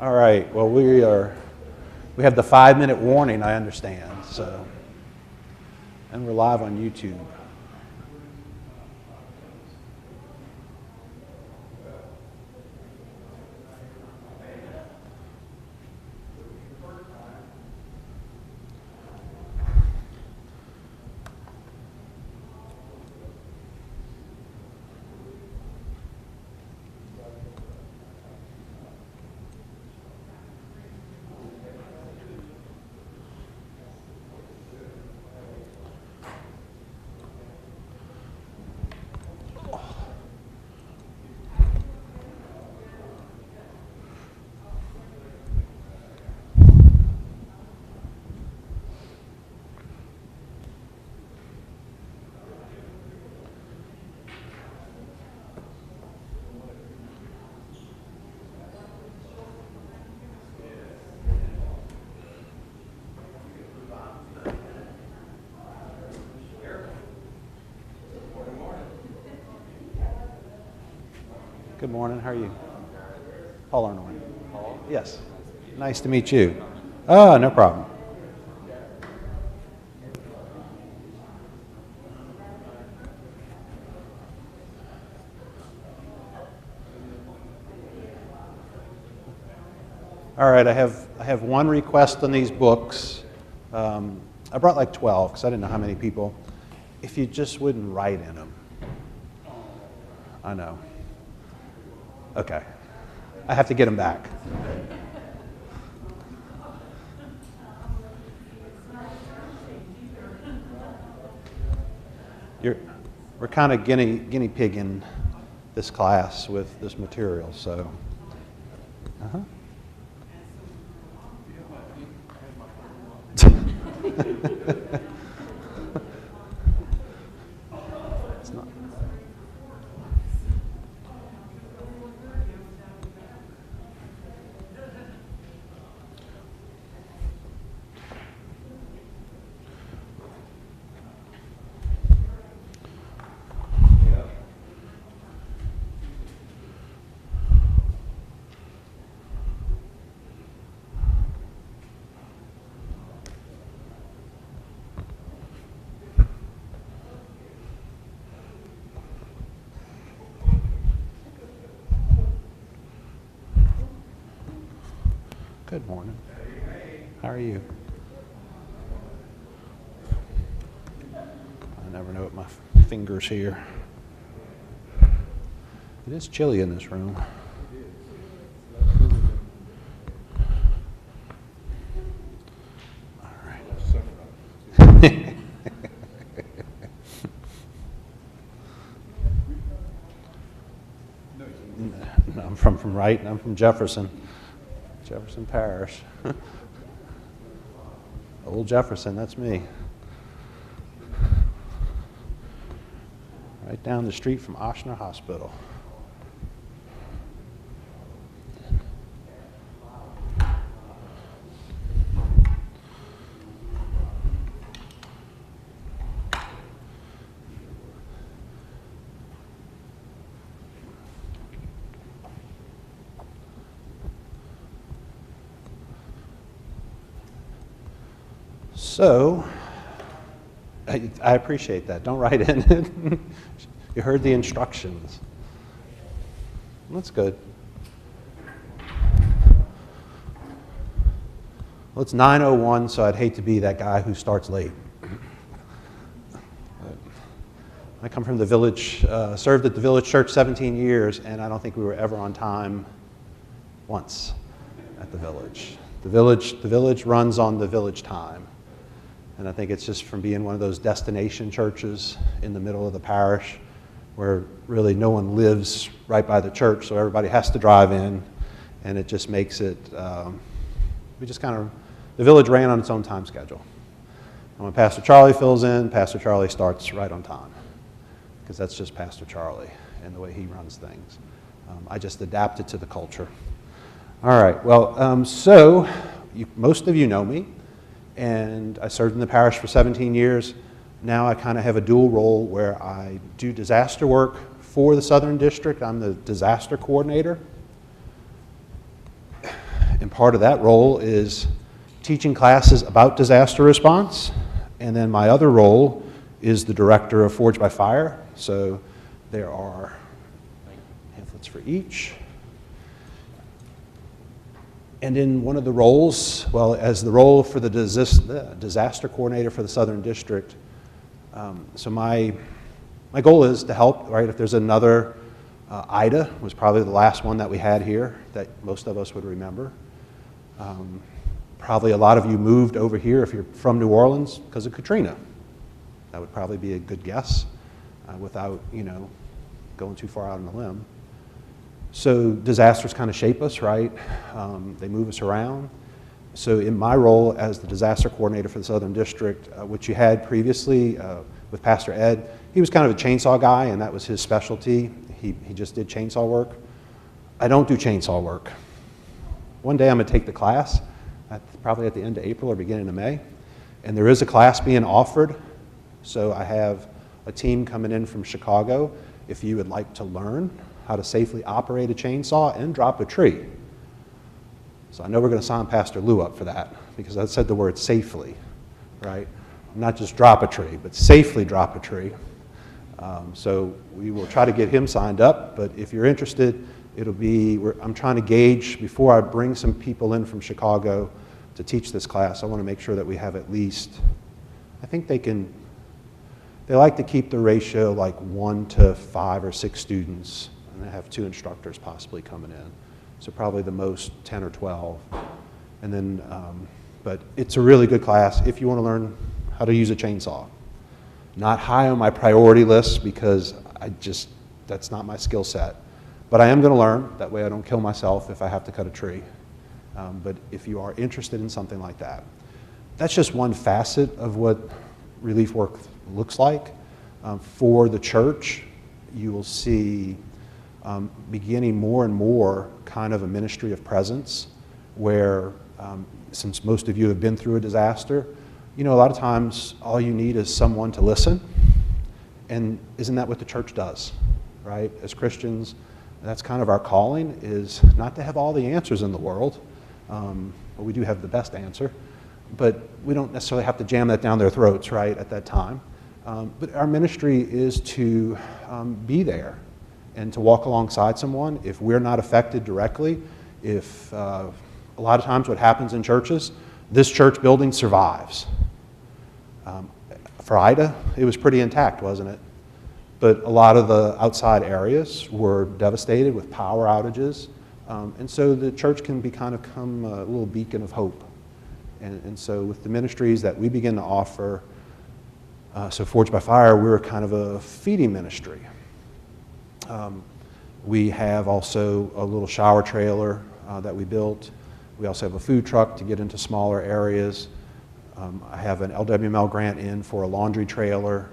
All right, well, we have the 5-minute warning, I understand, so, and we're live on YouTube. Good morning, how are you? Paul Arnold. Paul? Yes. Nice to meet you. Oh, no problem. All right, I have one request on these books. I brought like 12 because I didn't know how many people. If you just wouldn't write in them. I know. Okay. I have to get them back. We're kind of guinea pigging this class with this material, so. Uh-huh. It's not. Good morning. How are you? I never know what my fingers here. It is chilly in this room. All right. No, I'm from Wright, I'm from Jefferson Parish. Old Jefferson, that's me. Right down the street from Ochsner Hospital. So, I appreciate that. Don't write in it. You heard the instructions. That's good. Well, it's 9:01, so I'd hate to be that guy who starts late. I come from the village, served at the village church 17 years, and I don't think we were ever on time once at the village. The village runs on the village time. And I think it's just from being one of those destination churches in the middle of the parish where really no one lives right by the church, so everybody has to drive in, and it just makes it, the village ran on its own time schedule. And when Pastor Charlie fills in, Pastor Charlie starts right on time, because that's just Pastor Charlie and the way he runs things. I just adapted to the culture. All right, well, most of you know me. And I served in the parish for 17 years. Now I kind of have a dual role where I do disaster work for the Southern District. I'm the disaster coordinator. part of that role is teaching classes about disaster response. And then my other role is the director of Forged by Fire. So there are pamphlets for each. And in one of the roles, well, as the role for the disaster coordinator for the Southern District, so my goal is to help, right, if there's another, Ida was probably the last one that we had here that most of us would remember. Probably a lot of you moved over here if you're from New Orleans because of Katrina. That would probably be a good guess without, going too far out on a limb. So disasters kind of shape us, right? They move us around. So in my role as the disaster coordinator for the Southern District, which you had previously with Pastor Ed, he was kind of a chainsaw guy, and that was his specialty. He just did chainsaw work. I don't do chainsaw work. One day I'm going to take the class, probably at the end of April or beginning of May, and there is a class being offered. So I have a team coming in from Chicago if you would like to learn how to safely operate a chainsaw and drop a tree. So I know we're going to sign Pastor Lou up for that because I said the word safely, right? Not just drop a tree, but safely drop a tree. So we will try to get him signed up, but if you're interested, I'm trying to gauge, before I bring some people in from Chicago to teach this class, I want to make sure that we have at least, I think they like to keep the ratio like 1 to 5 or 6 students, and they have 2 instructors possibly coming in. So probably the most 10 or 12. And then, but it's a really good class if you want to learn how to use a chainsaw. Not high on my priority list because that's not my skill set. But I am going to learn, that way I don't kill myself if I have to cut a tree. But if you are interested in something like that, that's just one facet of what relief work looks like. For the church, you will see beginning more and more kind of a ministry of presence where, since most of you have been through a disaster, a lot of times all you need is someone to listen. And isn't that what the church does, right? As Christians, that's kind of our calling, is not to have all the answers in the world, but we do have the best answer. But we don't necessarily have to jam that down their throats, right, at that time. But our ministry is to be there and to walk alongside someone. If we're not affected directly, if a lot of times what happens in churches, this church building survives. For Ida, it was pretty intact, wasn't it? But a lot of the outside areas were devastated with power outages. And so the church can become a little beacon of hope. And so with the ministries that we begin to offer, so Forged by Fire, we're kind of a feeding ministry. We have also a little shower trailer that we built. We also have a food truck to get into smaller areas. I have an LWML grant in for a laundry trailer.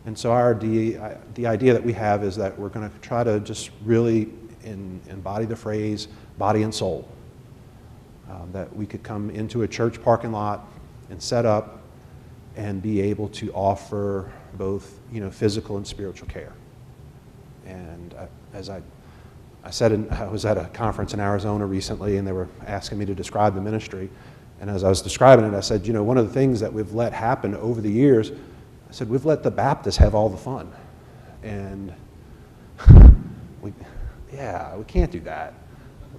And so the idea that we have is that we're going to try to just really embody the phrase body and soul. That we could come into a church parking lot and set up and be able to offer both, physical and spiritual care. And as I said, I was at a conference in Arizona recently, and they were asking me to describe the ministry. And as I was describing it, I said, one of the things that we've let happen over the years, I said, we've let the Baptists have all the fun. And we can't do that.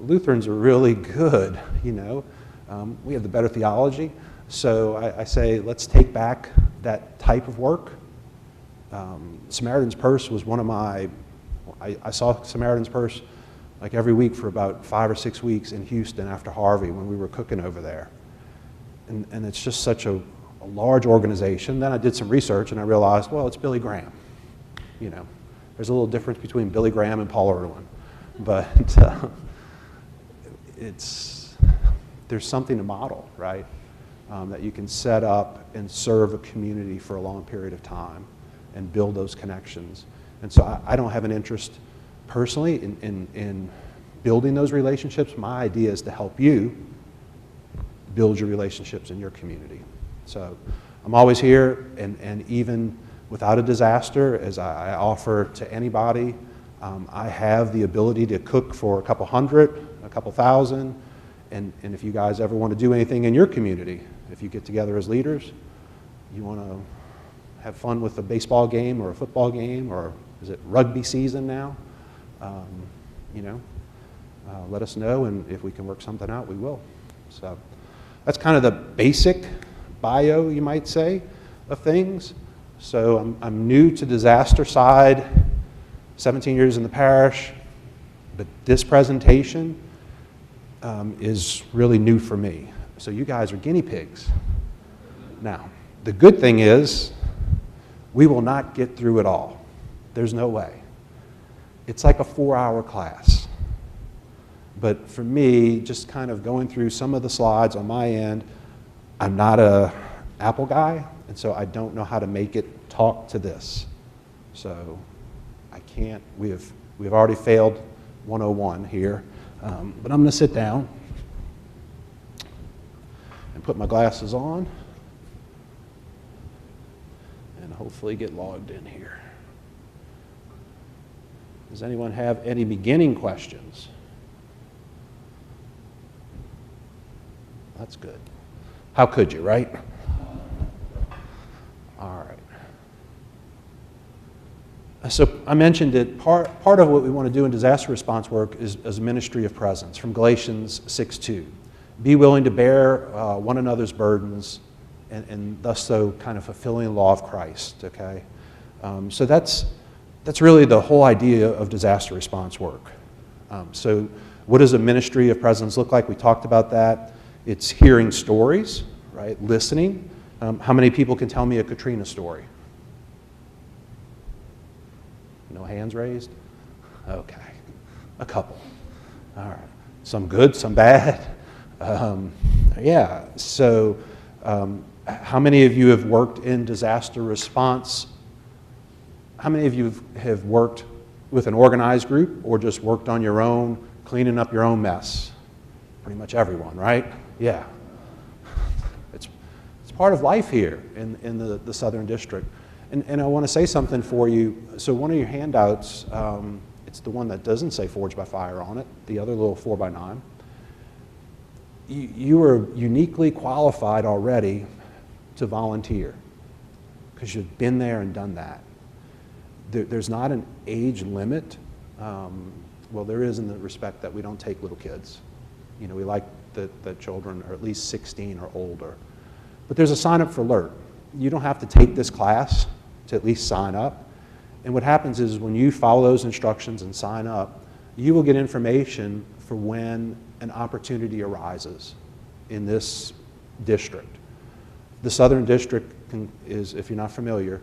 Lutherans are really good, we have the better theology. So I say, let's take back that type of work. Samaritan's Purse was one of I saw Samaritan's Purse like every week for about 5 or 6 weeks in Houston after Harvey when we were cooking over there. And it's just such a large organization. Then I did some research and I realized, well, it's Billy Graham. There's a little difference between Billy Graham and Paul Irwin. But there's something to model, right? That you can set up and serve a community for a long period of time and build those connections. And so I don't have an interest personally in building those relationships. My idea is to help you build your relationships in your community. So I'm always here, and even without a disaster, as I offer to anybody, I have the ability to cook for a couple hundred, a couple thousand, And if you guys ever want to do anything in your community, if you get together as leaders, you want to have fun with a baseball game or a football game, or is it rugby season now? Let us know, and if we can work something out, we will. So that's kind of the basic bio, you might say, of things. So I'm new to disaster side, 17 years in the parish, but this presentation is really new for me. So you guys are guinea pigs. Now, the good thing is we will not get through it all. There's no way. It's like a 4-hour class. But for me, just kind of going through some of the slides on my end, I'm not a Apple guy, and so I don't know how to make it talk to this. So I can't, we've already failed 101 here, but I'm going to sit down and put my glasses on and hopefully get logged in here. Does anyone have any beginning questions? That's good. How could you, right? All right. So I mentioned it, part of what we want to do in disaster response work is a ministry of presence from Galatians 6:2. Be willing to bear one another's burdens and thus so kind of fulfilling the law of Christ, okay? So that's really the whole idea of disaster response work. So what does a ministry of presence look like? We talked about that. It's hearing stories, right? Listening. How many people can tell me a Katrina story? No hands raised? Okay. A couple. All right. Some good, some bad. Yeah. So how many of you have worked in disaster response? How many of you have worked with an organized group or just worked on your own, cleaning up your own mess? Pretty much everyone, right? Yeah. It's part of life here in the Southern District. And I want to say something for you. So one of your handouts, it's the one that doesn't say Forged by Fire on it, the other little 4x9. You are uniquely qualified already to volunteer because you've been there and done that. There's not an age limit. Well, there is in the respect that we don't take little kids. You know, we like that children are at least 16 or older. But there's a sign up for alert. You don't have to take this class to at least sign up. And what happens is when you follow those instructions and sign up, you will get information for when an opportunity arises in this district. The Southern District is, if you're not familiar,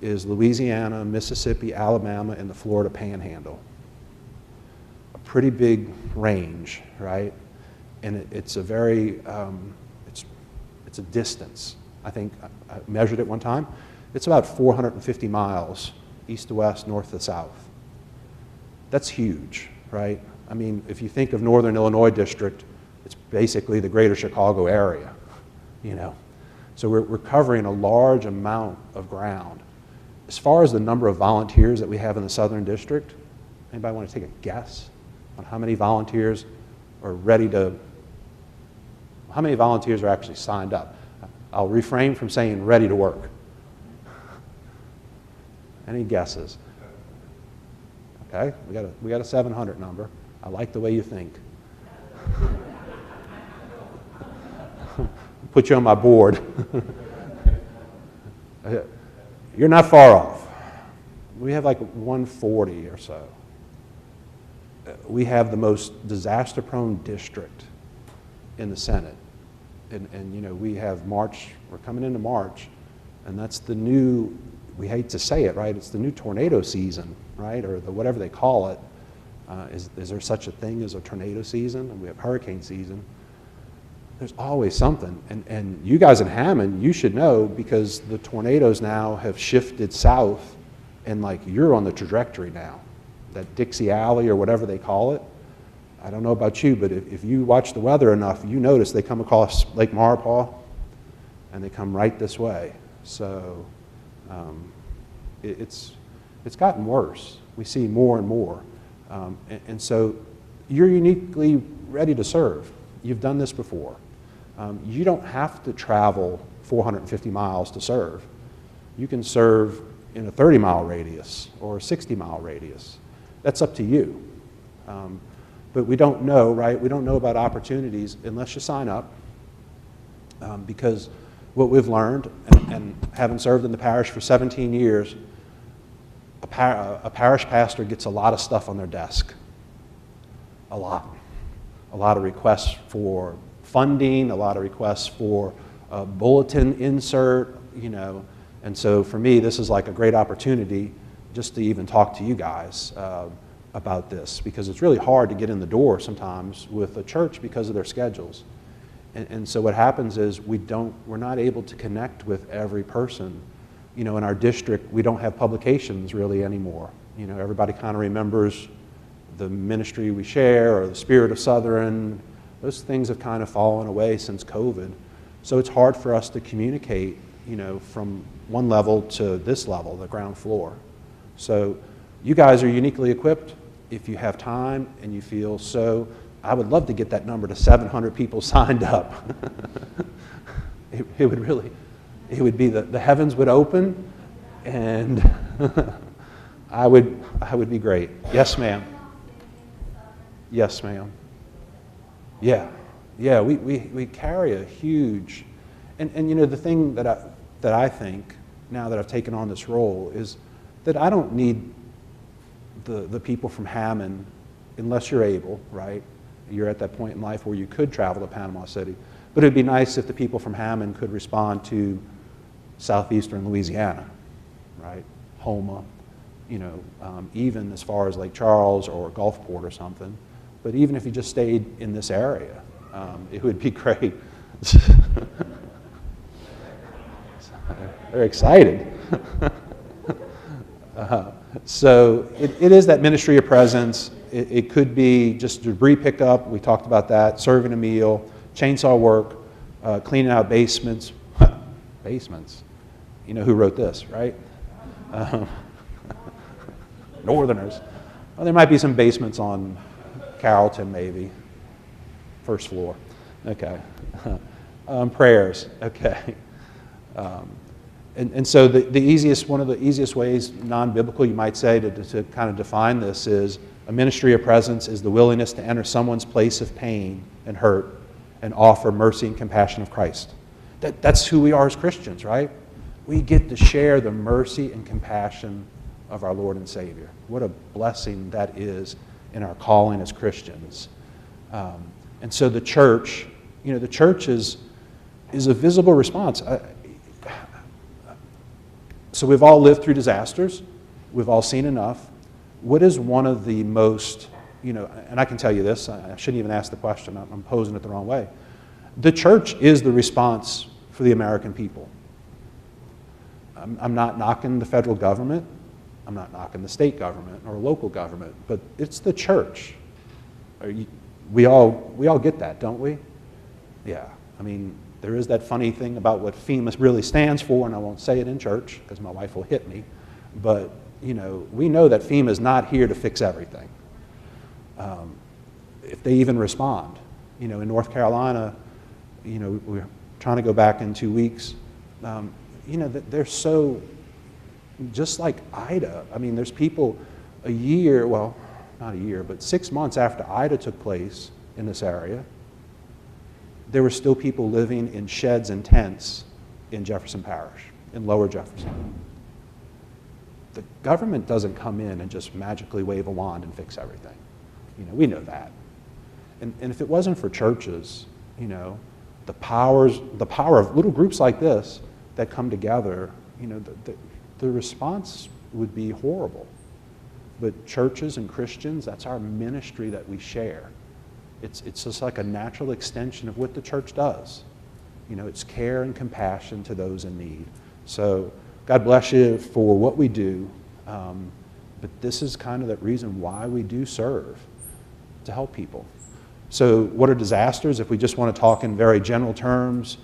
is Louisiana, Mississippi, Alabama, and the Florida Panhandle. A pretty big range, right? And it's a very, it's a distance. I think I measured it one time. It's about 450 miles east to west, north to south. That's huge, right? I mean, if you think of Northern Illinois District, it's basically the greater Chicago area, you know. So we're covering a large amount of ground. As far as the number of volunteers that we have in the Southern District, anybody want to take a guess on how many volunteers are ready to, how many volunteers are actually signed up? I'll refrain from saying ready to work. Any guesses? Okay, we got a 700 number. I like the way you think. Put you on my board. You're not far off. We have like 140 or so. We have the most disaster-prone district in the Senate. And you know, we have March, we're coming into March, and that's the new, we hate to say it, right? It's the new tornado season, right? Or the whatever they call it. Is there such a thing as a tornado season? And we have hurricane season. There's always something. And you guys in Hammond, you should know because the tornadoes now have shifted south and like you're on the trajectory now. That Dixie Alley or whatever they call it. I don't know about you, but if you watch the weather enough, you notice they come across Lake Maurepas and they come right this way. So it's gotten worse. We see more and more. And so you're uniquely ready to serve. you've done this before. You don't have to travel 450 miles to serve. You can serve in a 30-mile radius or a 60-mile radius. That's up to you. But we don't know, right? We don't know about opportunities unless you sign up. Because what we've learned, and having served in the parish for 17 years, a parish pastor gets a lot of stuff on their desk. A lot. A lot of requests for funding, a lot of requests for a bulletin insert, And so for me, this is like a great opportunity just to even talk to you guys about this, because it's really hard to get in the door sometimes with a church because of their schedules. And so what happens is we're not able to connect with every person. In our district, we don't have publications really anymore. Everybody kind of remembers the ministry we share or the Spirit of Southern. Those things have kind of fallen away since COVID. So it's hard for us to communicate, from one level to this level, the ground floor. So you guys are uniquely equipped. If you have time and you feel so, I would love to get that number to 700 people signed up. It would be the heavens would open, and I would be great. Yes, ma'am. Yes, ma'am. Yeah, we carry a huge, and the thing that I think now that I've taken on this role is that I don't need the people from Hammond, unless you're able, right? You're at that point in life where you could travel to Panama City. But it'd be nice if the people from Hammond could respond to southeastern Louisiana, right? Houma, even as far as Lake Charles or Gulfport or something. But even if you just stayed in this area, it would be great. They're excited. So it is that ministry of presence. It could be just debris pickup. We talked about that. Serving a meal, chainsaw work, cleaning out basements. Basements. You know who wrote this, right? Northerners. Well, there might be some basements on Carrollton, maybe. First floor. Okay. Prayers. Okay. And so one of the easiest ways, non-biblical, you might say, to kind of define this is a ministry of presence is the willingness to enter someone's place of pain and hurt and offer mercy and compassion of Christ. That's who we are as Christians, right? We get to share the mercy and compassion of our Lord and Savior. What a blessing that is in our calling as Christians. And so the church, the church is a visible response. So we've all lived through disasters. We've all seen enough. What is one of the most, and I can tell you this, I shouldn't even ask the question, I'm posing it the wrong way. The church is the response for the American people. I'm not knocking the federal government. I'm not knocking the state government or local government, but it's the church. We all get that, don't we? Yeah. I mean, there is that funny thing about what FEMA really stands for, and I won't say it in church because my wife will hit me, but we know that FEMA is not here to fix everything. If they even respond. In North Carolina, we're trying to go back in 2 weeks. They're so, just like Ida. I mean, there's people a year, well, not a year, but 6 months after Ida took place in this area, there were still people living in sheds and tents in Jefferson Parish, in Lower Jefferson. The government doesn't come in and just magically wave a wand and fix everything. We know that. And if it wasn't for churches, the power of little groups like this that come together, the response would be horrible. But churches and Christians, that's our ministry that we share. It's just like a natural extension of what the church does. It's care and compassion to those in need. So God bless you for what we do. But this is kind of the reason why we do serve, to help people. So what are disasters? If we just want to talk in very general terms,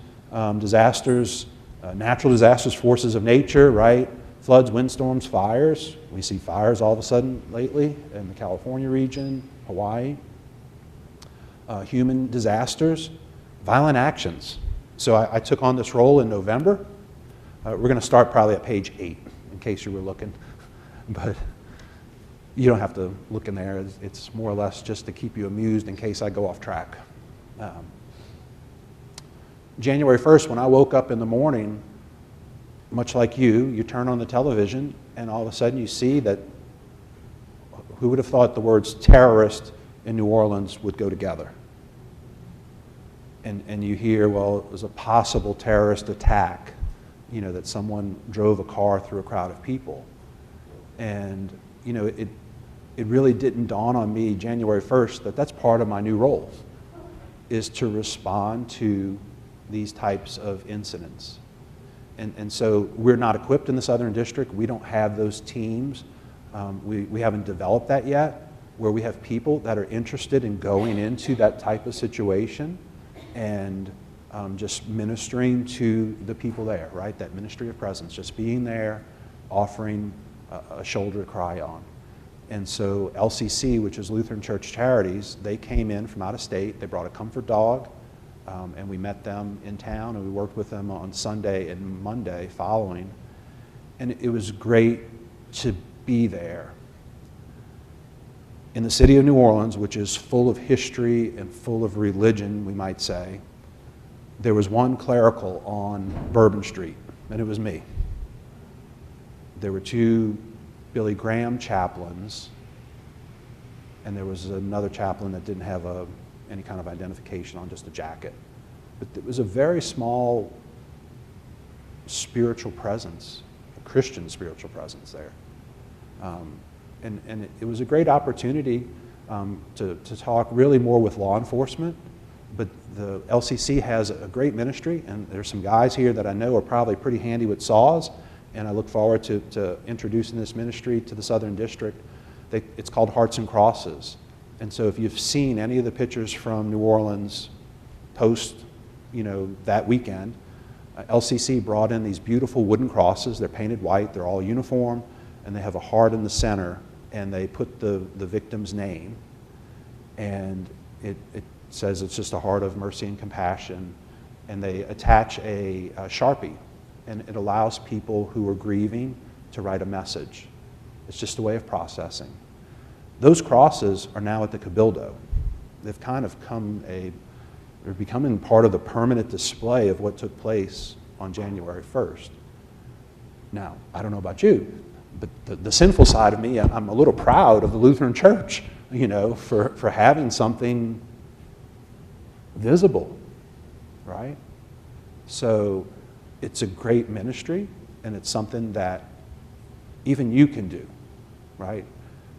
disasters, natural disasters, forces of nature, right? Floods, windstorms, fires. We see fires all of a sudden lately in the California region, Hawaii. human disasters, violent actions. So I took on this role in November. We're going to start probably at page 8, in case you were looking. But you don't have to look in there. It's more or less just to keep you amused in case I go off track. January 1st, when I woke up in the morning, much like you turn on the television and all of a sudden you see that, who would have thought the words terrorist in New Orleans would go together? And you hear, well, it was a possible terrorist attack, that someone drove a car through a crowd of people. And, it really didn't dawn on me January 1st that that's part of my new role, is to respond to these types of incidents. And so we're not equipped in the Southern District. We don't have those teams. We haven't developed that yet, where we have people that are interested in going into that type of situation and just ministering to the people there, right? That ministry of presence, just being there, offering a shoulder to cry on. And so LCC, which is Lutheran Church Charities, they came in from out of state. They brought a comfort dog, and we met them in town, and we worked with them on Sunday and Monday following. And it was great to be there. In the city of New Orleans, which is full of history and full of religion, we might say, there was one clerical on Bourbon Street, and it was me. There were 2 Billy Graham chaplains, and there was another chaplain that didn't have any kind of identification on, just a jacket. But it was a very small spiritual presence, a Christian spiritual presence there. And it was a great opportunity to talk really more with law enforcement. But the LCC has a great ministry, and there's some guys here that I know are probably pretty handy with saws, and I look forward to introducing this ministry to the Southern District. It's called Hearts and Crosses. And so if you've seen any of the pictures from New Orleans post, that weekend, LCC brought in these beautiful wooden crosses. They're painted white, they're all uniform, and they have a heart in the center, and they put the victim's name, and it says it's just a heart of mercy and compassion, and they attach a Sharpie, and it allows people who are grieving to write a message. It's just a way of processing. Those crosses are now at the Cabildo. They've kind of they're becoming part of the permanent display of what took place on January 1st. Now, I don't know about you, but the sinful side of me, I'm a little proud of the Lutheran Church, for having something visible, right? So it's a great ministry, and it's something that even you can do, right?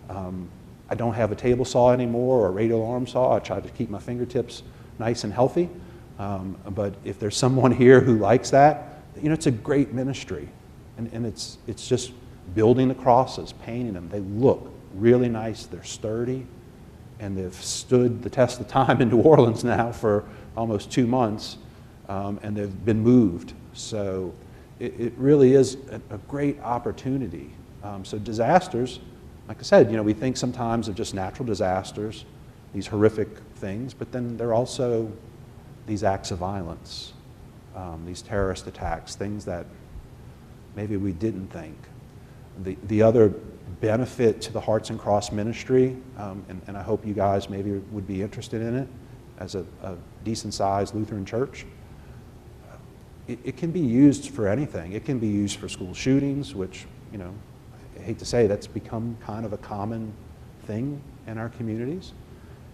I don't have a table saw anymore or a radial arm saw. I try to keep my fingertips nice and healthy. But if there's someone here who likes that, it's a great ministry. And it's just building the crosses, painting them. They look really nice. They're sturdy. And they've stood the test of time in New Orleans now for almost 2 months. And they've been moved. So it really is a great opportunity. So disasters, like I said, we think sometimes of just natural disasters, these horrific things, but then there are also these acts of violence, these terrorist attacks, things that maybe we didn't think. The other benefit to the Hearts and Cross ministry, and I hope you guys maybe would be interested in it as a decent-sized Lutheran church, it can be used for anything. It can be used for school shootings, which, I hate to say, that's become kind of a common thing in our communities.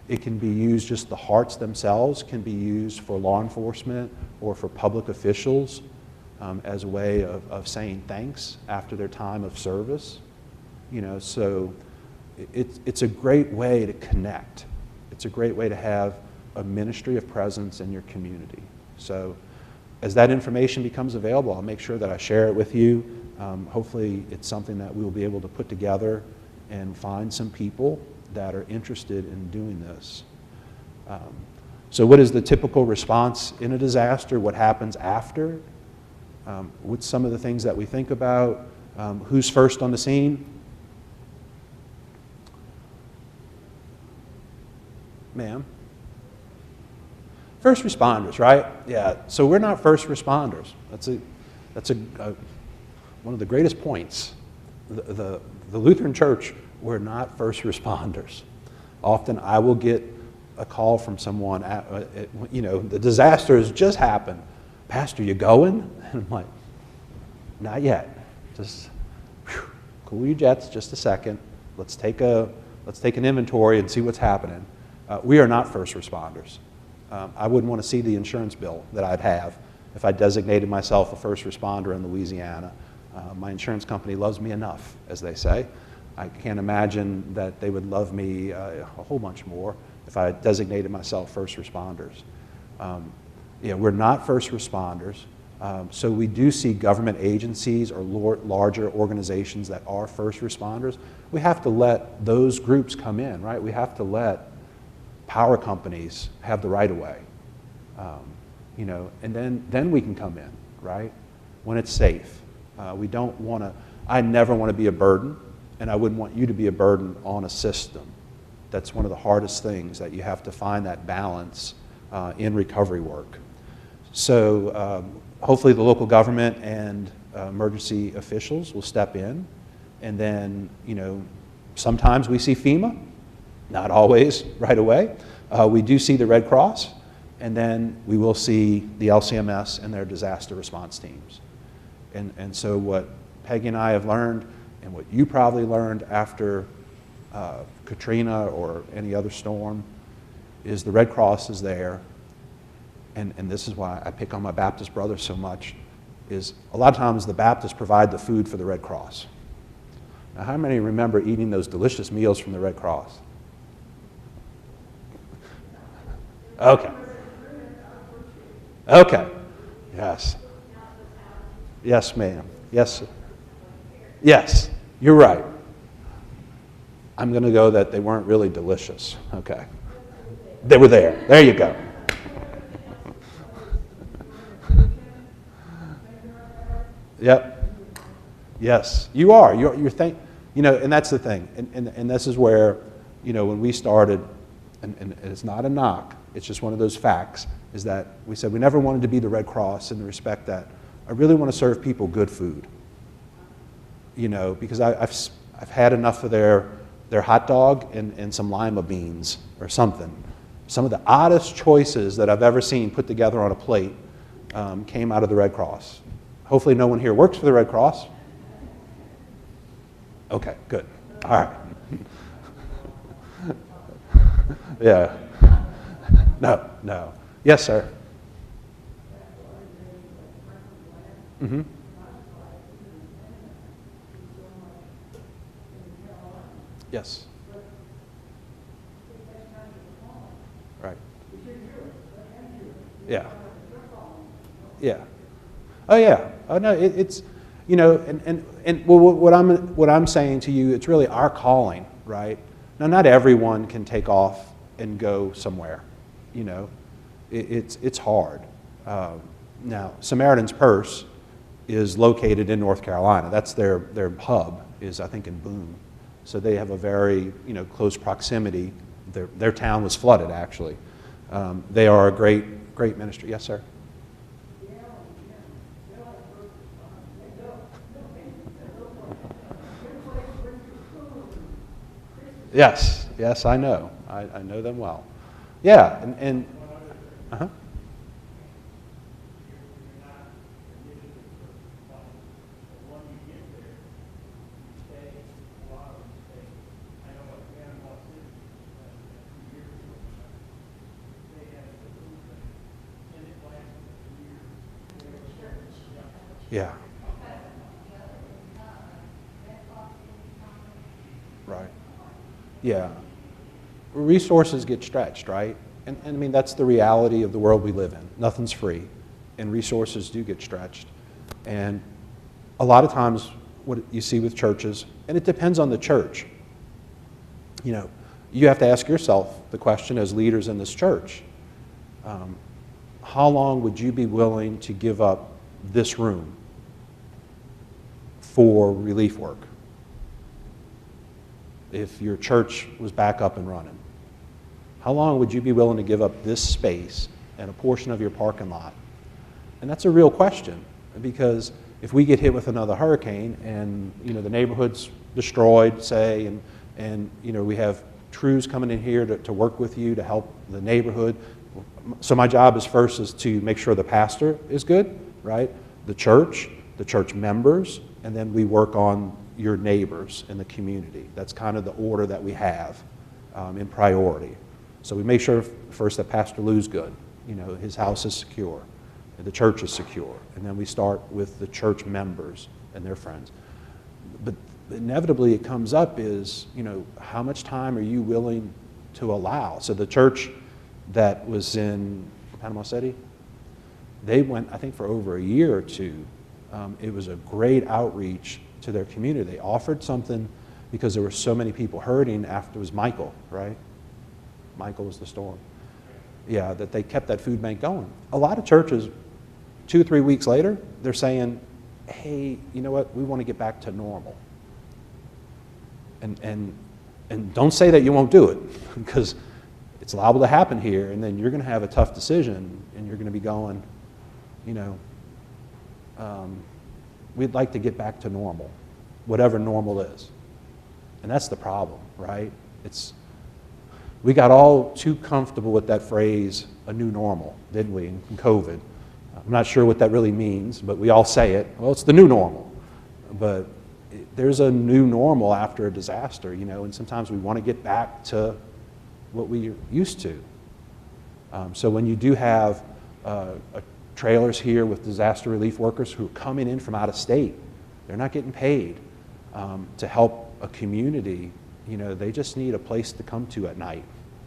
It can be used, just the hearts themselves can be used for law enforcement or for public officials as a way of saying thanks after their time of service. So it's a great way to connect. It's a great way to have a ministry of presence in your community. So as that information becomes available, I'll make sure that I share it with you. Hopefully it's something that we'll be able to put together and find some people that are interested in doing this. So what is the typical response in a disaster? What happens after? What's some of the things that we think about? Who's first on the scene? Ma'am? First responders, right? Yeah. So we're not first responders. That's one of the greatest points. The Lutheran Church, we're not first responders. Often I will get a call from someone, the disaster has just happened. Pastor, you going? And I'm like, not yet. Just cool your jets just a second. Let's take an inventory and see what's happening. We are not first responders. I wouldn't want to see the insurance bill that I'd have if I designated myself a first responder in Louisiana. My insurance company loves me enough, as they say. I can't imagine that they would love me a whole bunch more if I designated myself first responders. We're not first responders. So we do see government agencies or larger organizations that are first responders. We have to let those groups come in, right? We have to let power companies have the right of way, and then we can come in, right? When it's safe. We don't want to. I never want to be a burden, and I wouldn't want you to be a burden on a system. That's one of the hardest things, that you have to find that balance in recovery work. So hopefully the local government and emergency officials will step in, and then sometimes we see FEMA. Not always right away. We do see the Red Cross, and then we will see the LCMS and their disaster response teams. And so what Peggy and I have learned, and what you probably learned after Katrina or any other storm, is the Red Cross is there, and this is why I pick on my Baptist brothers so much, is a lot of times the Baptists provide the food for the Red Cross. Now, how many remember eating those delicious meals from the Red Cross? Okay. Okay. Yes. Yes, ma'am. Yes. Yes. You're right. I'm going to go that they weren't really delicious. Okay. They were there. There you go. Yep. Yes. You are. You're and that's the thing. And this is where, when we started, and it's not a knock, it's just one of those facts, is that we said we never wanted to be the Red Cross in the respect that I really want to serve people good food. Because I've had enough of their hot dog and some lima beans or something. Some of the oddest choices that I've ever seen put together on a plate came out of the Red Cross. Hopefully no one here works for the Red Cross. Okay, good. All right. Yeah. No. Yes, sir. Mm-hmm. Yes. Right. Yeah. Yeah. Oh yeah. Oh no. It's what I'm saying to you, it's really our calling, right? Now, not everyone can take off and go somewhere. It's hard. Now, Samaritan's Purse is located in North Carolina. That's their hub is, I think, in Boone. So they have a very close proximity. Their town was flooded, actually. They are a great ministry. Yes, sir. Yes, I know. I know them well. Yeah, and uh-huh. Yeah. Right. Yeah. Resources get stretched, right? And I mean, that's the reality of the world we live in. Nothing's free, and resources do get stretched. And a lot of times what you see with churches, and it depends on the church, you have to ask yourself the question as leaders in this church, how long would you be willing to give up this room for relief work if your church was back up and running? How long would you be willing to give up this space and a portion of your parking lot? And that's a real question, because if we get hit with another hurricane and the neighborhood's destroyed, say, and we have crews coming in here to work with you to help the neighborhood. So my job is to make sure the pastor is good, right? The church members, and then we work on your neighbors in the community. That's kind of the order that we have in priority. So we make sure first that Pastor Lou's good, his house is secure, and the church is secure, and then we start with the church members and their friends. But inevitably it comes up is, how much time are you willing to allow? So the church that was in Panama City, they went, I think, for over a year or two. It was a great outreach to their community. They offered something because there were so many people hurting after it was Michael, right? Michael was the storm. Yeah, that they kept that food bank going. A lot of churches, 2 or 3 weeks later, they're saying, hey, you know what, we want to get back to normal. And don't say that you won't do it, because it's liable to happen here, and then you're going to have a tough decision, and you're going to be going, we'd like to get back to normal, whatever normal is. And that's the problem, right? We got all too comfortable with that phrase, a new normal, didn't we, in COVID? I'm not sure what that really means, but we all say it. Well, it's the new normal. But there's a new normal after a disaster, and sometimes we want to get back to what we used to. So when you do have trailers here with disaster relief workers who are coming in from out of state, they're not getting paid to help a community. They just need a place to come to at night,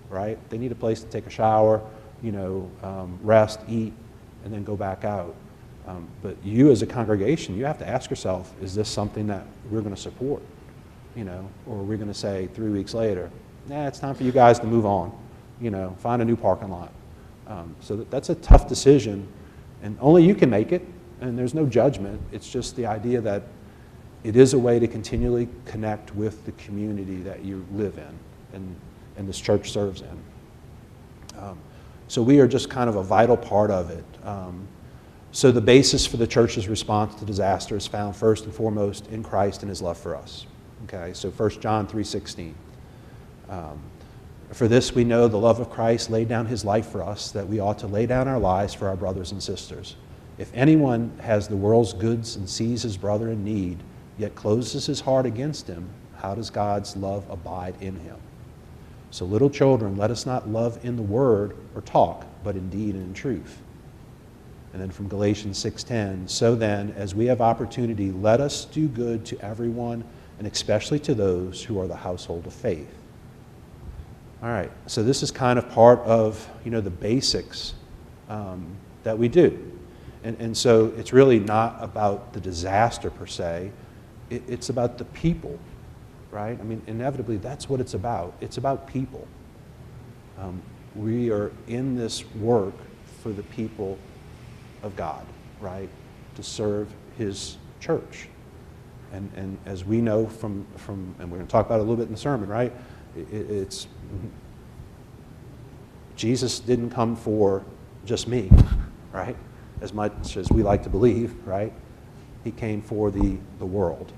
right? They need a place to take a shower, rest, eat, and then go back out. But you as a congregation, you have to ask yourself, is this something that we're going to support? Or are we going to say 3 weeks later, it's time for you guys to move on, find a new parking lot. So that's a tough decision, and only you can make it, and there's no judgment. It's just the idea that it is a way to continually connect with the community that you live in and this church serves in. So we are just kind of a vital part of it. So the basis for the church's response to disaster is found first and foremost in Christ and his love for us. Okay, so 1 John 3:16. For this we know the love of Christ laid down his life for us, that we ought to lay down our lives for our brothers and sisters. If anyone has the world's goods and sees his brother in need, yet closes his heart against him, how does God's love abide in him? So little children, let us not love in the word or talk, but in deed and in truth. And then from Galatians 6:10, so then, as we have opportunity, let us do good to everyone, and especially to those who are the household of faith. All right, so this is kind of part of, the basics that we do. And so it's really not about the disaster per se, it's about the people, right? I mean, inevitably, that's what it's about. It's about people. We are in this work for the people of God, right? To serve his church. And as we know from and we're going to talk about it a little bit in the sermon, right? It's Jesus didn't come for just me, right? As much as we like to believe, right? He came for the world.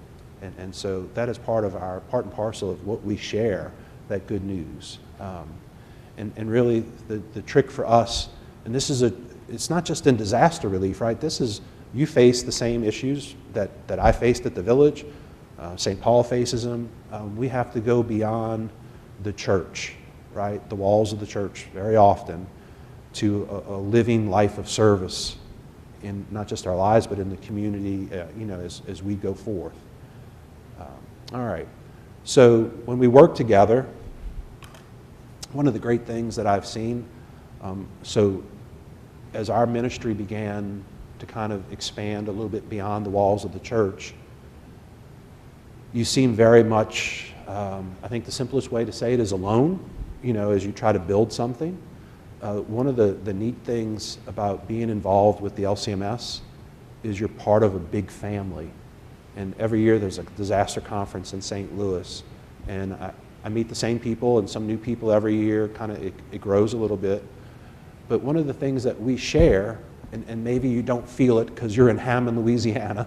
And so that is part and parcel of what we share, that good news. And really the trick for us, and it's not just in disaster relief, right? You face the same issues that I faced at the Village. St. Paul faces them. We have to go beyond the church, right? The walls of the church very often to a living life of service in not just our lives, but in the community, as we go forth. All right. So when we work together, one of the great things that I've seen, so as our ministry began to kind of expand a little bit beyond the walls of the church, you seem very much, I think the simplest way to say it is alone, as you try to build something. One of the neat things about being involved with the LCMS is you're part of a big family. And every year there's a disaster conference in St. Louis. And I meet the same people and some new people every year. Kind of it grows a little bit. But one of the things that we share, and maybe you don't feel it because you're in Hammond, Louisiana,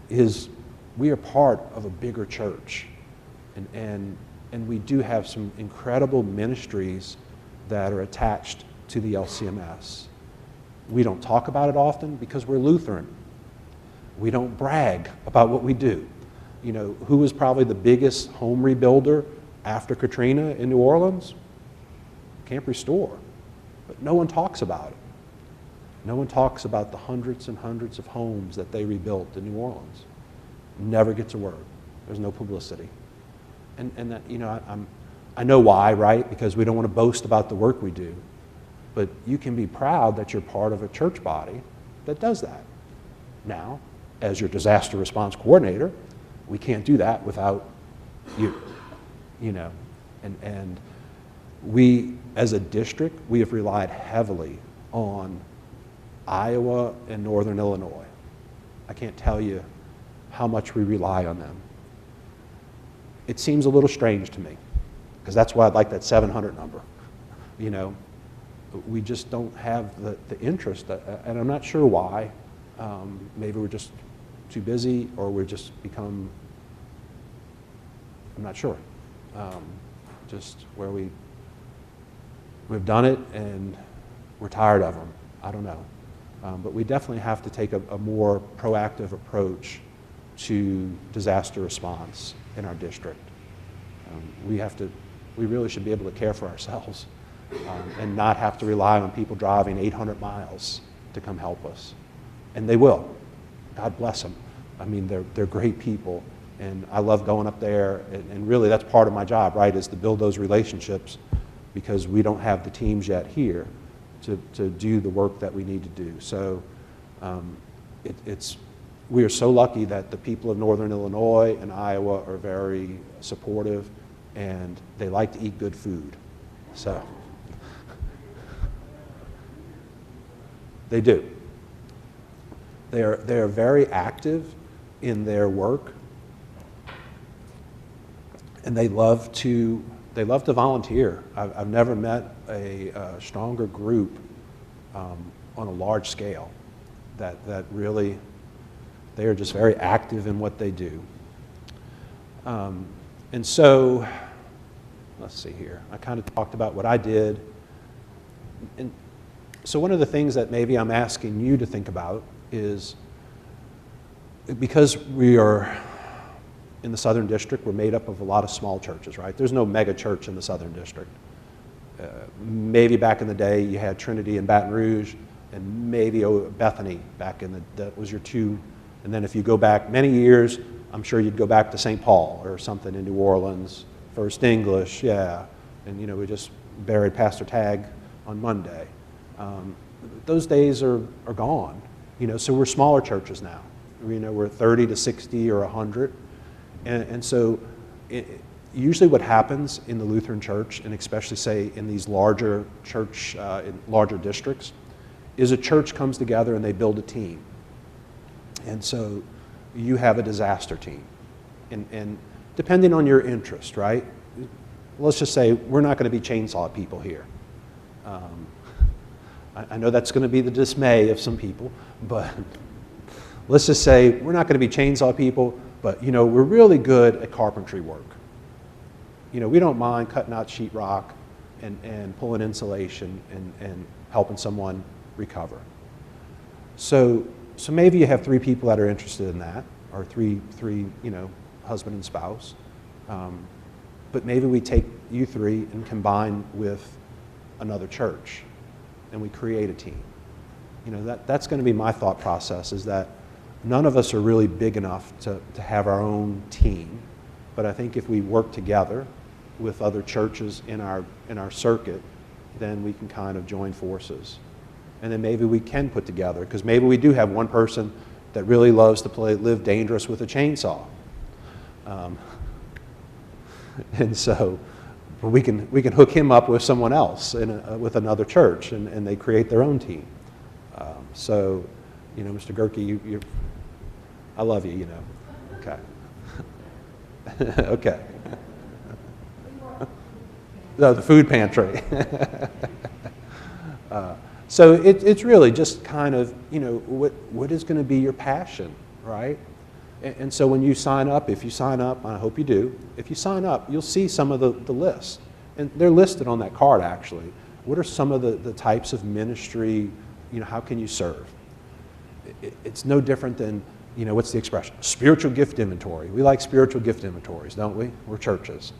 is we are part of a bigger church. And we do have some incredible ministries that are attached to the LCMS. We don't talk about it often because we're Lutheran. We don't brag about what we do. You know, who was probably the biggest home rebuilder after Katrina in New Orleans? Camp Restore. But no one talks about it. No one talks about the hundreds and hundreds of homes that they rebuilt in New Orleans. Never gets a word. There's no publicity. And that, you know, I know why, right? Because we don't want to boast about the work we do. But you can be proud that you're part of a church body that does that. Now, as your disaster response coordinator, we can't do that without you, you know. And we, as a district, we have relied heavily on Iowa and Northern Illinois. I can't tell you how much we rely on them. It seems a little strange to me, because that's why I'd like that 700 number. You know, we just don't have the interest, and I'm not sure why. Maybe we're just too busy, or we're just become, I'm not sure. Just where we've done it and we're tired of them. I don't know. But we definitely have to take a more proactive approach to disaster response in our district. We really should be able to care for ourselves and not have to rely on people driving 800 miles to come help us. And they will. God bless them. I mean, they're great people, and I love going up there, and really that's part of my job, right, is to build those relationships, because we don't have the teams yet here to do the work that we need to do. So we are so lucky that the people of Northern Illinois and Iowa are very supportive, and they like to eat good food. So they do. They are very active in their work, and they love to volunteer. I've never met a stronger group on a large scale that really, they are just very active in what they do. And so, let's see here. I kind of talked about what I did. And so one of the things that maybe I'm asking you to think about is, because we are in the Southern District, we're made up of a lot of small churches, right? There's no mega church in the Southern District. Maybe back in the day you had Trinity in Baton Rouge, and maybe Bethany back in that was your two. And then if you go back many years, I'm sure you'd go back to St. Paul or something in New Orleans, First English, yeah. And you know, we just buried Pastor Tagg on Monday. Those days are gone. You know, so we're smaller churches now. You know, we're 30 to 60 or 100. And so usually what happens in the Lutheran Church, and especially say in these larger church, in larger districts, is a church comes together and they build a team. And so you have a disaster team. And depending on your interest, right? Let's just say we're not going to be chainsaw people here. I know that's going to be the dismay of some people, but let's just say we're not going to be chainsaw people, but you know, we're really good at carpentry work. You know, we don't mind cutting out sheetrock and pulling insulation and helping someone recover. So maybe you have 3 people that are interested in that, or three, you know, husband and spouse. But maybe we take you 3 and combine with another church, and we create a team. You know, that's going to be my thought process, is that none of us are really big enough to have our own team. But I think if we work together with other churches in our circuit, then we can kind of join forces. And then maybe we can put together, because maybe we do have one person that really loves to live dangerous with a chainsaw. And so we can hook him up with someone else with another church, and they create their own team. So, you know, Mr. Gerke, I love you, you know. Okay. Okay. No, the food pantry. So it's really just kind of, what is going to be your passion, right? And so when you sign up, if you sign up, and I hope you do, if you sign up, you'll see some of the list. And they're listed on that card, actually. What are some of the types of ministry, how can you serve? It's no different than, what's the expression? Spiritual gift inventory. We like spiritual gift inventories, don't we? We're churches.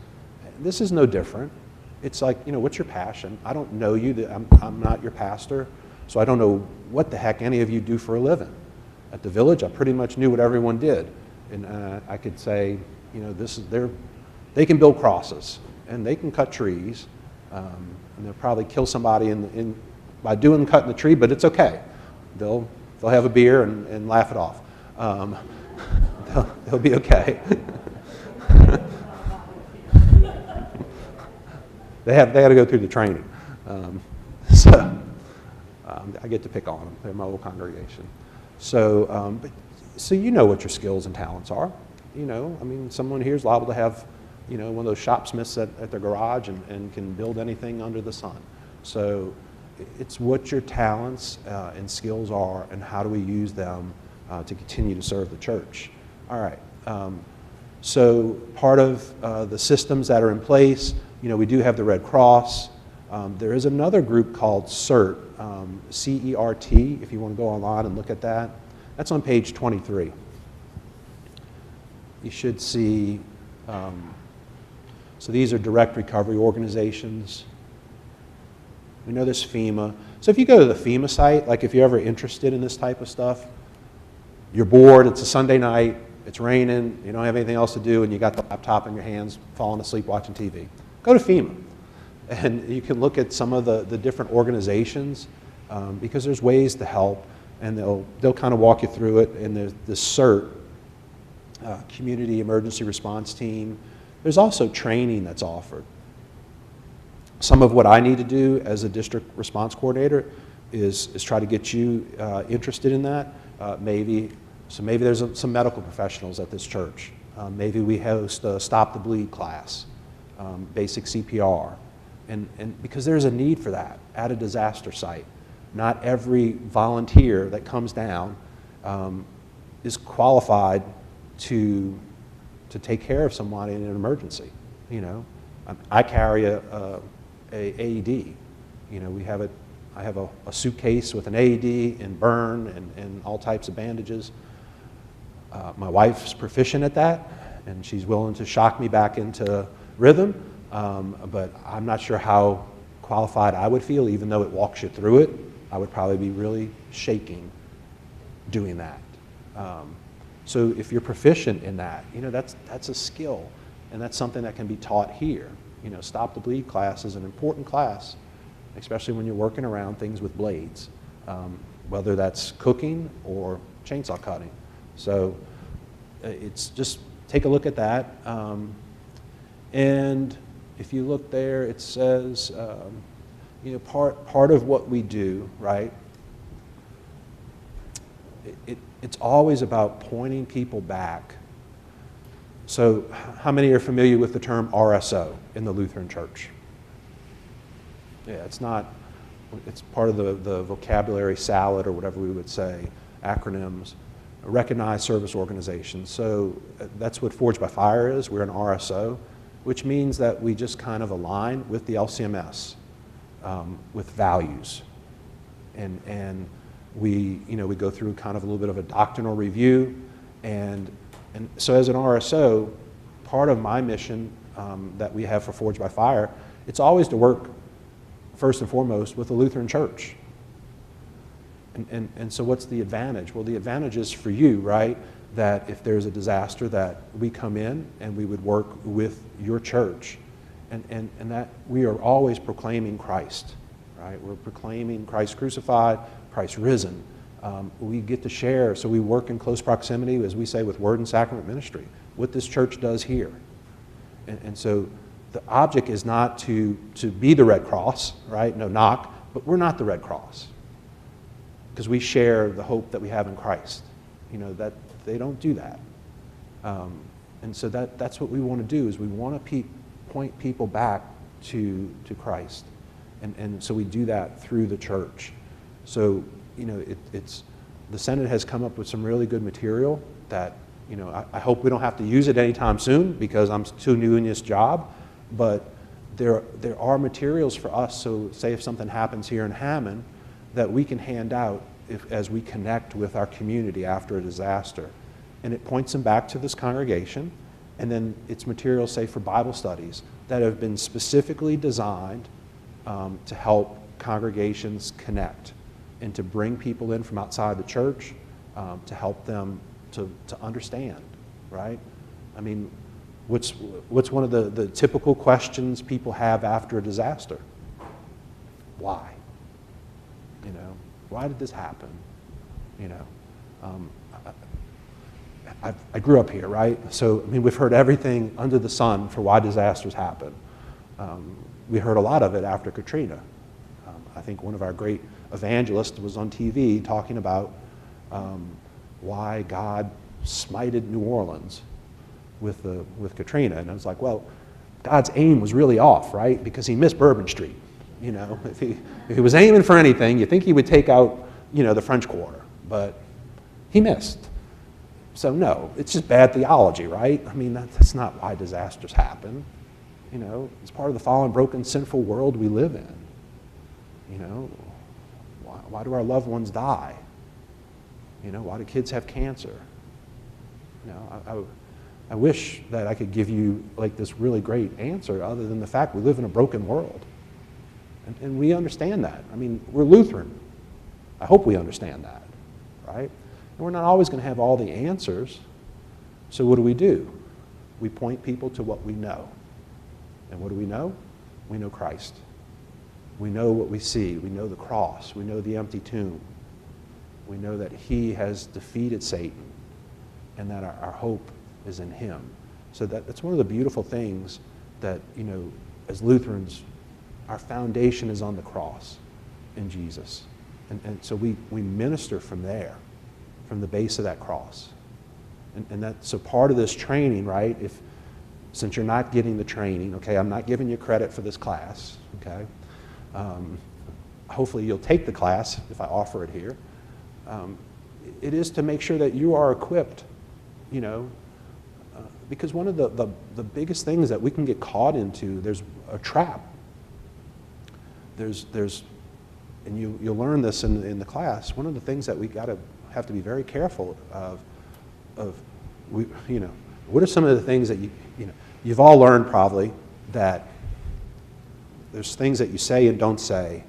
This is no different. It's like, what's your passion? I don't know you. I'm not your pastor, so I don't know what the heck any of you do for a living. At the Village, I pretty much knew what everyone did. And I could say, they can build crosses, and they can cut trees, and they'll probably kill somebody by cutting the tree, but it's okay. They'll have a beer and laugh it off. They'll be okay. They got to go through the training. I get to pick on them. They're my old congregation. So you know what your skills and talents are. Someone here is liable to have, one of those shopsmiths at their garage and can build anything under the sun. So it's what your talents and skills are, and how do we use them to continue to serve the church. All right. So part of the systems that are in place, we do have the Red Cross. There is another group called CERT, C-E-R-T, if you want to go online and look at that. That's on page 23. You should see, so these are direct recovery organizations. We know there's FEMA. So if you go to the FEMA site, like if you're ever interested in this type of stuff, you're bored, it's a Sunday night, it's raining, you don't have anything else to do, and you got the laptop in your hands, falling asleep watching TV. Go to FEMA. And you can look at some of the different organizations, because there's ways to help, and they'll kind of walk you through it. And there's the CERT, Community Emergency Response Team. There's also training that's offered. Some of what I need to do as a district response coordinator is try to get you interested in that. Maybe there's some medical professionals at this church. Maybe we host a Stop the Bleed class, basic CPR. And because there's a need for that at a disaster site. Not every volunteer that comes down is qualified to take care of somebody in an emergency. I carry a AED. I have a suitcase with an AED and burn and all types of bandages. My wife's proficient at that, and she's willing to shock me back into rhythm. But I'm not sure how qualified I would feel, even though it walks you through it. I would probably be really shaking doing that. So if you're proficient in that, that's a skill, and that's something that can be taught here. Stop the Bleed class is an important class, especially when you're working around things with blades, whether that's cooking or chainsaw cutting. So it's just take a look at that. And if you look there, it says, part of what we do, right? It's always about pointing people back. So how many are familiar with the term RSO in the Lutheran Church? Yeah, it's part of the vocabulary salad, or whatever we would say, acronyms, recognized service organization. So that's what Forged by Fire is. We're an RSO, which means that we just kind of align with the LCMS, with values. And we go through kind of a little bit of a doctrinal review. And so as an RSO, part of my mission that we have for Forged by Fire, it's always to work first and foremost with the Lutheran Church. And so what's the advantage? Well, the advantage is for you, right? That if there's a disaster, that we come in and we would work with your church. And that we are always proclaiming Christ, right? We're proclaiming Christ crucified, Christ risen. We get to share, so we work in close proximity, as we say, with Word and Sacrament ministry, what this church does here. And so the object is not to be the Red Cross, right? No knock, but we're not the Red Cross, because we share the hope that we have in Christ. That they don't do that. And so that's what we want to do, is we want to point people back to Christ. And so we do that through the church. So, it's the Senate has come up with some really good material that, I hope we don't have to use it anytime soon because I'm too new in this job, but there are materials for us, so say if something happens here in Hammond, that we can hand out as we connect with our community after a disaster. And it points them back to this congregation, and then it's materials, say, for Bible studies that have been specifically designed to help congregations connect and to bring people in from outside the church to help them to understand, right? I mean, what's one of the typical questions people have after a disaster? Why? Why did this happen? I grew up here, right? So, we've heard everything under the sun for why disasters happen. We heard a lot of it after Katrina. I think one of our great evangelists was on TV talking about why God smited New Orleans with Katrina. And I was like, well, God's aim was really off, right? Because he missed Bourbon Street. If he was aiming for anything, you think he would take out, the French Quarter. But he missed. So no, it's just bad theology, right? That's not why disasters happen. It's part of the fallen, broken, sinful world we live in. Why do our loved ones die? Why do kids have cancer? I wish that I could give you like this really great answer other than the fact we live in a broken world. And we understand that. We're Lutheran. I hope we understand that, right? And we're not always going to have all the answers. So what do? We point people to what we know. And what do we know? We know Christ. We know what we see. We know the cross. We know the empty tomb. We know that he has defeated Satan and that our hope is in him. So that's one of the beautiful things that, as Lutherans, our foundation is on the cross in Jesus. And so we minister from there, from the base of that cross. So part of this training, right, since you're not getting the training, okay, I'm not giving you credit for this class, okay? Hopefully you'll take the class if I offer it here. It is to make sure that you are equipped, because one of the biggest things that we can get caught into, there's a trap. And you'll learn this in the class. One of the things that we have to be very careful of what are some of the things that you've all learned probably that there's things that you say and don't say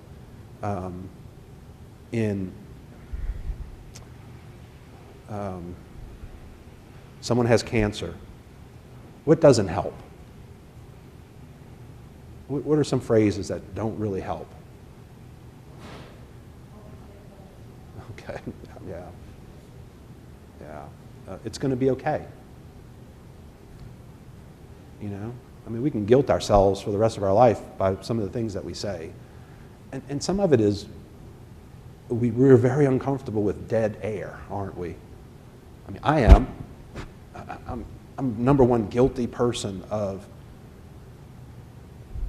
someone has cancer. What doesn't help? What are some phrases that don't really help? Okay, yeah. It's going to be okay. We can guilt ourselves for the rest of our life by some of the things that we say. And some of it is, we're very uncomfortable with dead air, aren't we? I am. I'm number one guilty person of,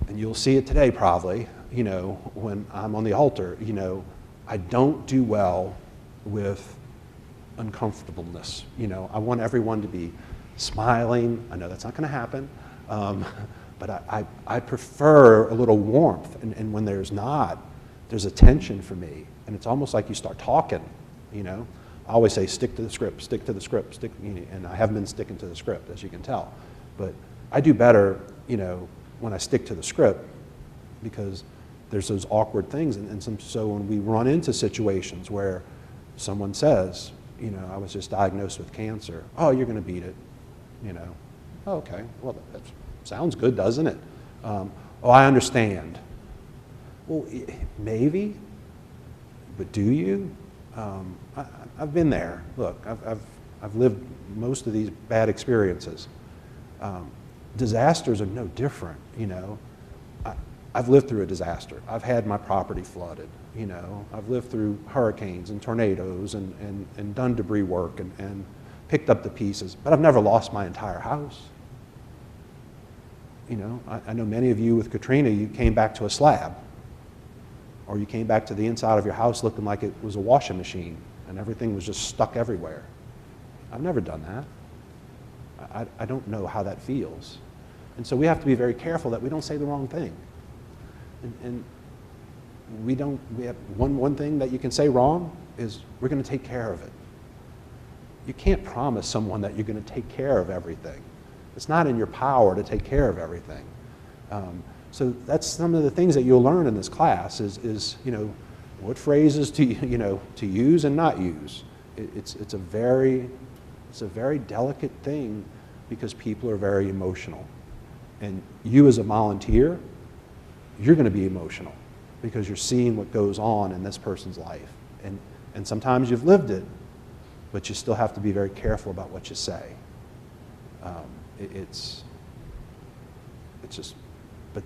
and you'll see it today probably, when I'm on the altar, I don't do well with uncomfortableness. I want everyone to be smiling. I know that's not going to happen. But I prefer a little warmth. And when there's not, there's a tension for me. And it's almost like you start talking, I always say, stick to the script, stick to the script, and I haven't been sticking to the script, as you can tell. But I do better, when I stick to the script, because there's those awkward things. So when we run into situations where someone says, I was just diagnosed with cancer. Oh, you're going to beat it. Oh, okay. Well, that sounds good, doesn't it? Oh, I understand. Well, maybe, but do you? I've been there. Look, I've lived most of these bad experiences. Disasters are no different, I've lived through a disaster. I've had my property flooded, I've lived through hurricanes and tornadoes and done debris work and picked up the pieces, but I've never lost my entire house. I know many of you with Katrina, you came back to a slab. Or you came back to the inside of your house looking like it was a washing machine and everything was just stuck everywhere. I've never done that. I don't know how that feels. And so we have to be very careful that we don't say the wrong thing. And we have one thing that you can say wrong is we're going to take care of it. You can't promise someone that you're going to take care of everything. It's not in your power to take care of everything. So that's some of the things that you'll learn in this class is what phrases to use and not use. It's a very delicate thing because people are very emotional. And you as a volunteer, you're going to be emotional because you're seeing what goes on in this person's life. And sometimes you've lived it, but you still have to be very careful about what you say. It's just, but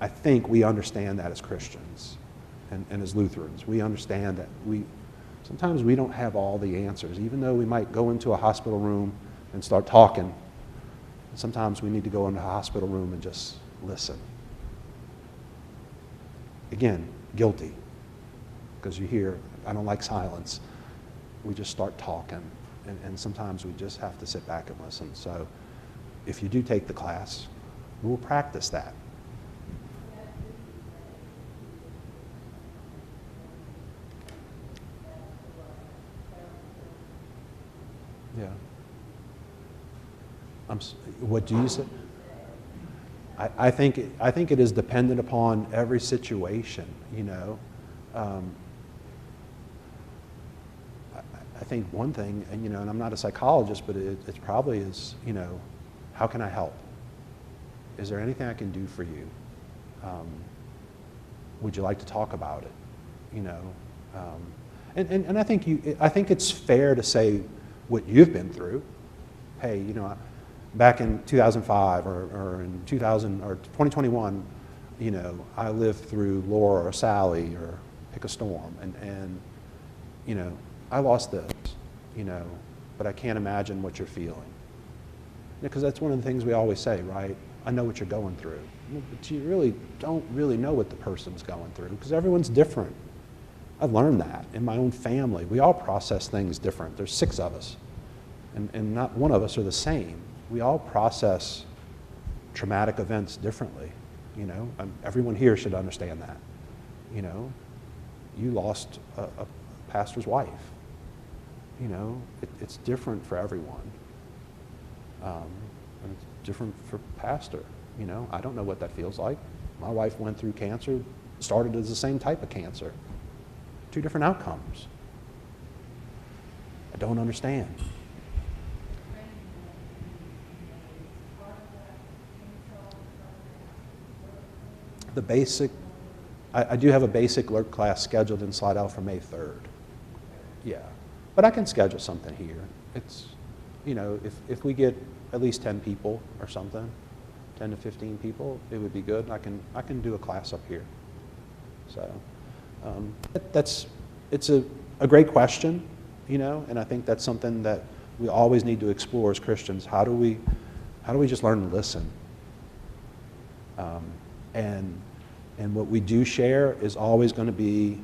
I think we understand that as Christians and as Lutherans. We understand that sometimes we don't have all the answers, even though we might go into a hospital room and start talking. Sometimes we need to go into a hospital room and just listen. Again, guilty, because you hear, I don't like silence. We just start talking, and sometimes we just have to sit back and listen. So if you do take the class, we'll practice that. Yeah. What do you say? I think it is dependent upon every situation, I think one thing, and I'm not a psychologist, but it probably is, how can I help? Is there anything I can do for you? Would you like to talk about it? And I think it's fair to say what you've been through. Hey, back in 2005 or in 2021, I lived through Laura or Sally or pick a storm, and I lost this, but I can't imagine what you're feeling. Because that's one of the things we always say, right? I know what you're going through. But you really don't really know what the person's going through because everyone's different. I've learned that in my own family. We all process things different. There's 6 of us, and not one of us are the same. We all process traumatic events differently. Everyone here should understand that. You lost a pastor's wife. It's different for everyone. And it's different for pastor. I don't know what that feels like. My wife went through cancer, started as the same type of cancer. 2 different outcomes. I don't understand. The basic, I do have a basic LERC class scheduled in Slidell for May 3rd. Yeah, but I can schedule something here. It's, if we get at least 10 people or something, 10 to 15 people, it would be good. I can do a class up here. So it's a great question, and I think that's something that we always need to explore as Christians. How do we just learn to listen? And what we do share is always going to be,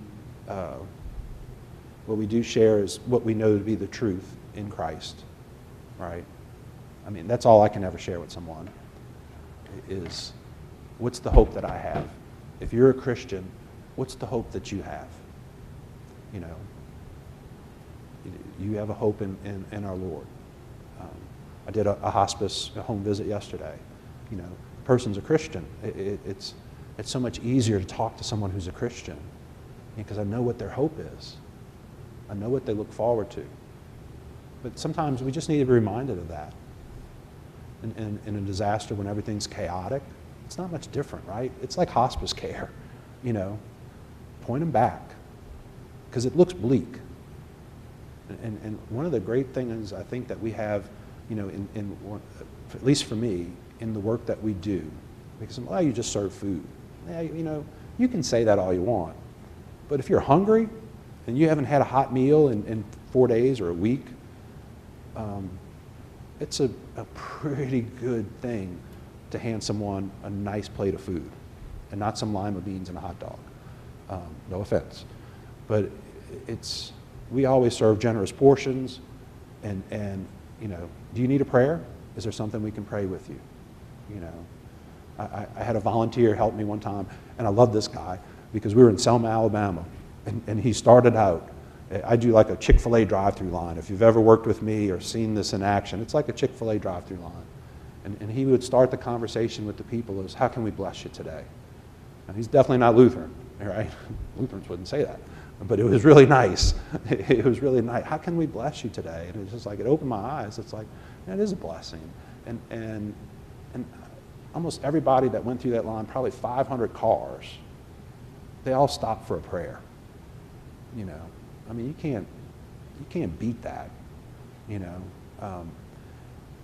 what we do share is what we know to be the truth in Christ, right? I mean, that's all I can ever share with someone is what's the hope that I have? If you're a Christian, what's the hope that you have? You have a hope in our Lord. I did a hospice home visit yesterday. The person's a Christian. It's so much easier to talk to someone who's a Christian because I know what their hope is. I know what they look forward to. But sometimes we just need to be reminded of that. In a disaster when everything's chaotic, it's not much different, right? It's like hospice care, Point them back because it looks bleak. And one of the great things I think that we have, at least for me, in the work that we do, because you just serve food. Yeah, you can say that all you want. But if you're hungry and you haven't had a hot meal in 4 days or a week, it's a pretty good thing to hand someone a nice plate of food and not some lima beans and a hot dog. No offense. But we always serve generous portions, and do you need a prayer? Is there something we can pray with you? I had a volunteer help me one time, and I love this guy because we were in Selma, Alabama, and he started out. I do like a Chick-fil-A drive-through line. If you've ever worked with me or seen this in action, it's like a Chick-fil-A drive-through line. And he would start the conversation with the people as, how can we bless you today? And he's definitely not Lutheran, right? Lutherans wouldn't say that. But it was really nice. It was really nice. How can we bless you today? And it's just like, it opened my eyes. It's like, it is a blessing. And almost everybody that went through that line, probably 500 cars, they all stopped for a prayer. I mean, you can't beat that,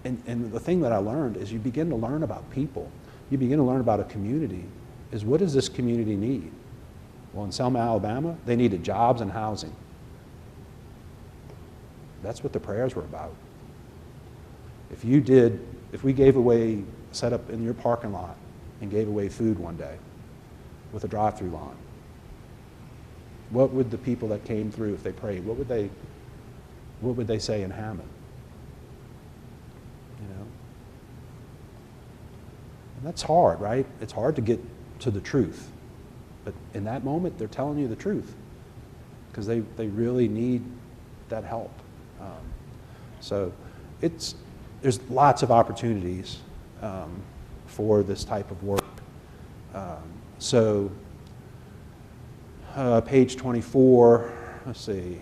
And the thing that I learned is you begin to learn about people. You begin to learn about a community. Is what does this community need? Well, in Selma, Alabama, they needed jobs and housing. That's what the prayers were about. If we gave away, set up in your parking lot and gave away food one day with a drive-through line, what would the people that came through, if they prayed, what would they say in Hammond? And that's hard, right? It's hard to get to the truth. But in that moment, they're telling you the truth because they really need that help. So there's lots of opportunities for this type of work. Page 24, let's see.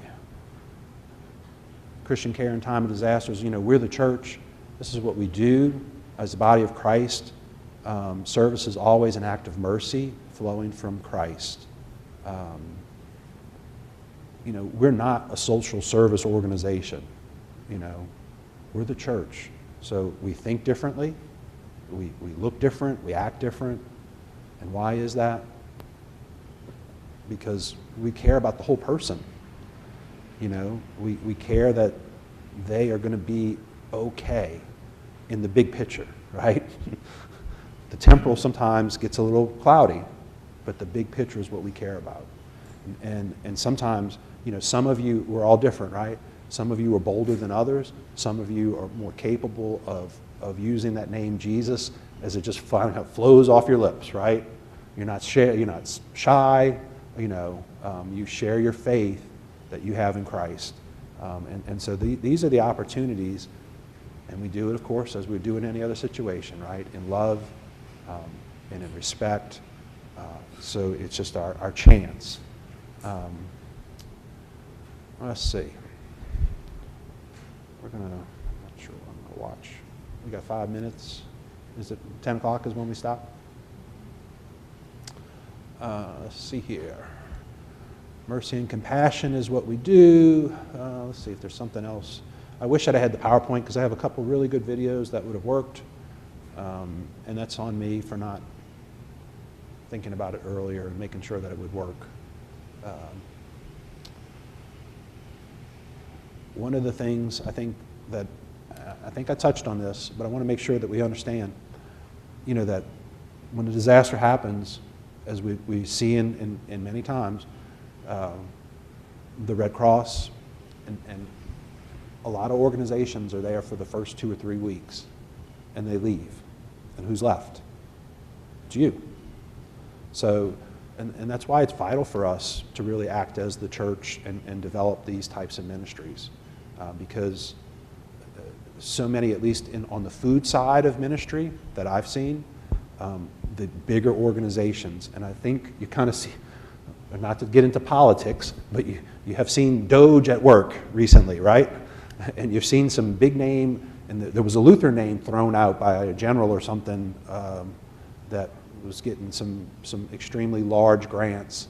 Christian care in time of disasters. We're the church. This is what we do as the body of Christ. Service is always an act of mercy flowing from Christ. We're not a social service organization. We're the church. So we think differently, we look different, we act different. And why is that? Because we care about the whole person. We care that they are going to be okay in the big picture, right? The temporal sometimes gets a little cloudy, but the big picture is what we care about. And sometimes, some of you, we're all different, right? Some of you are bolder than others. Some of you are more capable of using that name Jesus as it just flows off your lips, right? You're not shy. You share your faith that you have in Christ. And so these are the opportunities, and we do it, of course, as we do in any other situation, right? In love and in respect. So it's just our chance. Let's see. I'm not sure what I'm going to watch. We got 5 minutes. Is it 10 o'clock is when we stop? Let's see here. Mercy and compassion is what we do. Let's see if there's something else. I wish I'd had the PowerPoint because I have a couple really good videos that would have worked. And that's on me for not thinking about it earlier and making sure that it would work. One of the things I think I touched on this, but I want to make sure that we understand, that when a disaster happens, as we see in many times, the Red Cross and a lot of organizations are there for the first 2 or 3 weeks, and they leave. And who's left? It's you. So, and that's why it's vital for us to really act as the church and develop these types of ministries. Because so many, at least on the food side of ministry that I've seen, the bigger organizations, and I think you kind of see, not to get into politics, but you have seen DOGE at work recently, right? And you've seen some big name, and there was a Lutheran name thrown out by a general or something that was getting some extremely large grants,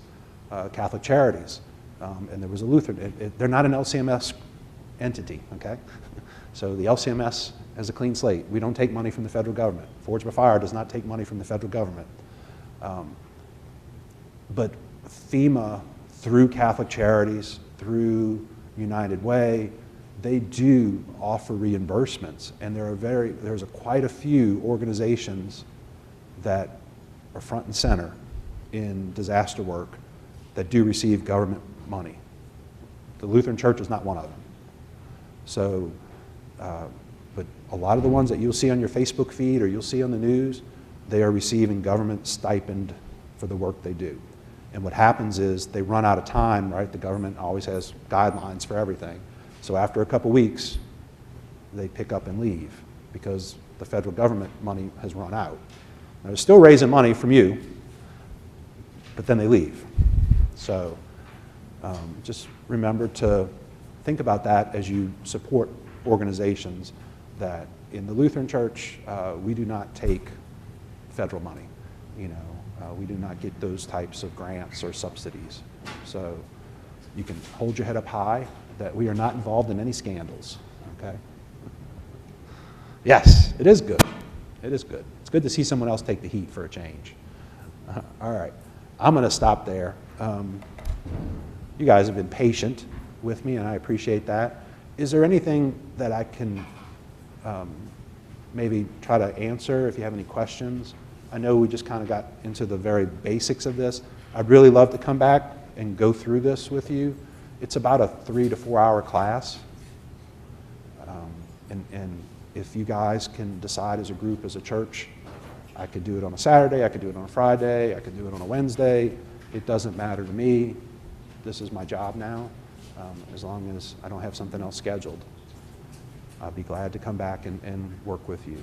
Catholic Charities, and there was a Lutheran. They're not an LCMS entity, okay? So the LCMS has a clean slate. We don't take money from the federal government. Forged by Fire does not take money from the federal government. But FEMA, through Catholic Charities, through United Way, they do offer reimbursements, and there's quite a few organizations that are front and center in disaster work that do receive government money. The Lutheran Church is not one of them. So, but a lot of the ones that you'll see on your Facebook feed or you'll see on the news, they are receiving government stipend for the work they do. And what happens is they run out of time, right? The government always has guidelines for everything. So after a couple weeks, they pick up and leave because the federal government money has run out. Now, they're still raising money from you, but then they leave. So just remember to think about that as you support organizations that in the Lutheran Church, we do not take federal money. We do not get those types of grants or subsidies. So you can hold your head up high that we are not involved in any scandals, okay? Yes, it is good. It is good. It's good to see someone else take the heat for a change. All right, I'm going to stop there. You guys have been patient with me, and I appreciate that. Is there anything that I can maybe try to answer if you have any questions? I know we just kind of got into the very basics of this. I'd really love to come back and go through this with you. It's about a 3 to 4 hour class. And if you guys can decide as a group, as a church, I could do it on a Saturday, I could do it on a Friday, I could do it on a Wednesday. It doesn't matter to me. This is my job now. As long as I don't have something else scheduled, I'll be glad to come back and work with you.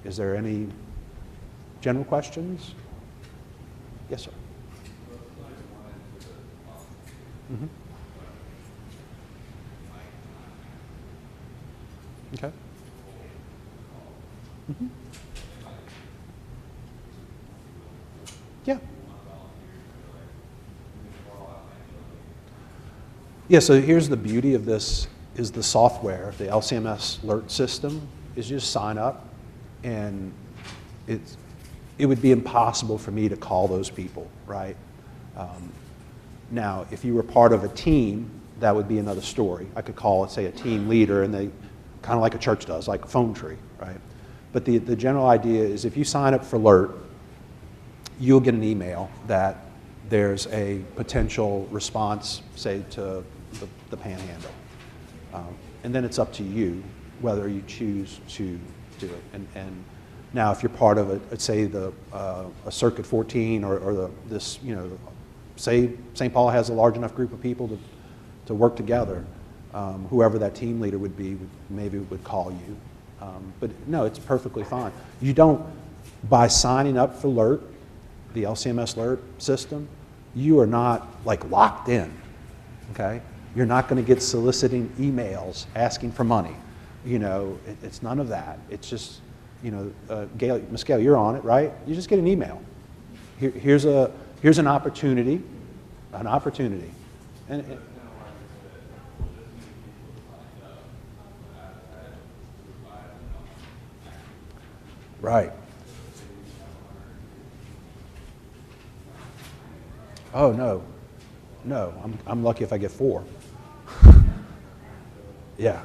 Is there any general questions? Yes, sir. Mm-hmm. Okay. Mm-hmm. Yeah. Yeah, so here's the beauty of this is the software, the LCMS alert system, is you just sign up and it would be impossible for me to call those people, right? Now, if you were part of a team, that would be another story. I could call, let's say, a team leader, and they, kind of like a church does, like a phone tree, right? But the general idea is if you sign up for alert, you'll get an email that there's a potential response, say, to the panhandle. And then it's up to you whether you choose to do it. And now, if you're part of let's say a Circuit 14 or this, say St. Paul has a large enough group of people to work together, whoever that team leader would be maybe would call you. But no, it's perfectly fine. You don't, by signing up for alert, the LCMS alert system, you are not like locked in, okay? You're not going to get soliciting emails asking for money. It's none of that. It's just, Gail, Miss Gail, you're on it, right? You just get an email. Here's an opportunity, and right. Oh no, I'm lucky if I get 4. Yeah.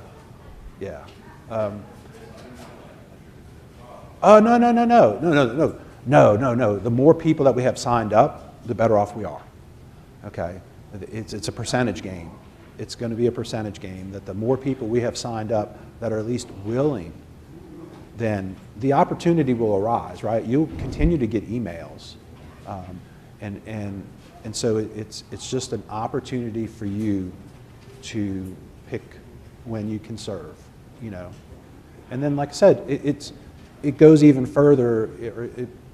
Oh no. The more people that we have signed up, the better off we are. Okay, it's a percentage game. It's going to be a percentage game. That the more people we have signed up that are at least willing, then the opportunity will arise. Right? You'll continue to get emails, and so it's just an opportunity for you to pick when you can serve, And then, like I said, it goes even further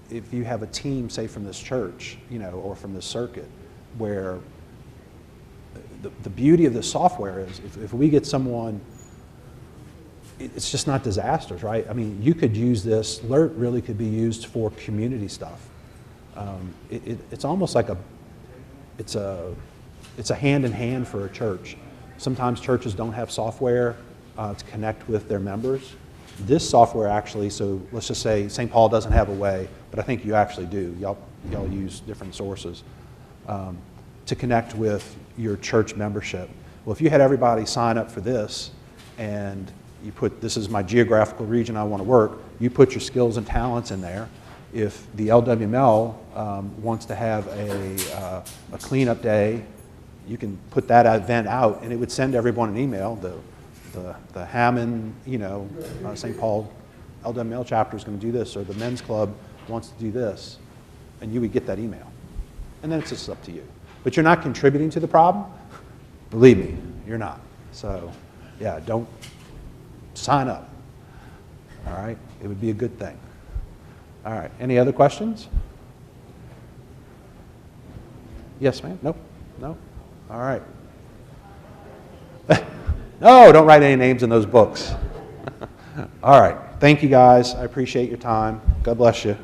if you have a team, say from this church, or from this circuit, where the beauty of this software is if we get someone, it's just not disasters, right? I mean, you could use this, alert really could be used for community stuff. It's almost like it's a hand in hand for a church. Sometimes churches don't have software to connect with their members. This software actually, so let's just say St. Paul doesn't have a way, but I think you actually do. Y'all use different sources to connect with your church membership. Well, if you had everybody sign up for this and you put, this is my geographical region I want to work, you put your skills and talents in there, if the LWML wants to have a cleanup day, you can put that event out, and it would send everyone an email. The Hammond, St. Paul LWML chapter is going to do this, or the men's club wants to do this, and you would get that email. And then it's just up to you. But you're not contributing to the problem. Believe me, you're not. So, yeah, don't sign up. All right? It would be a good thing. All right. Any other questions? Yes, ma'am? Nope? No? All right. No, don't write any names in those books. All right. Thank you, guys. I appreciate your time. God bless you.